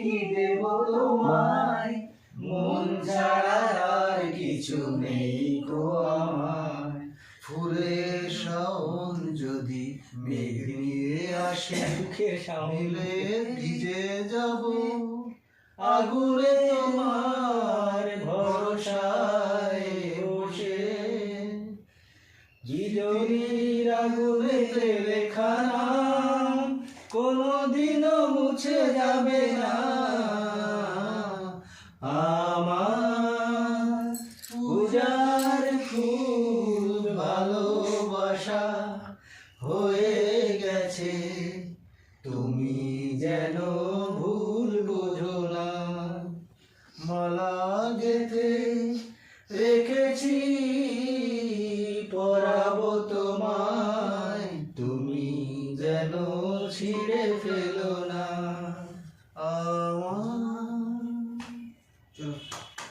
কি দেব তোমায়, মন ছাড়া আর কিছু নেই গো আমার। ফুলের শাওন যদি মেঘ নিয়ে আসে, মিলে ভিজে যাব আগুনে তোমার ভরসায় বসে। বিজলির আগুনেতে লেখা নাম কোনদিনও মুছে যাবে না।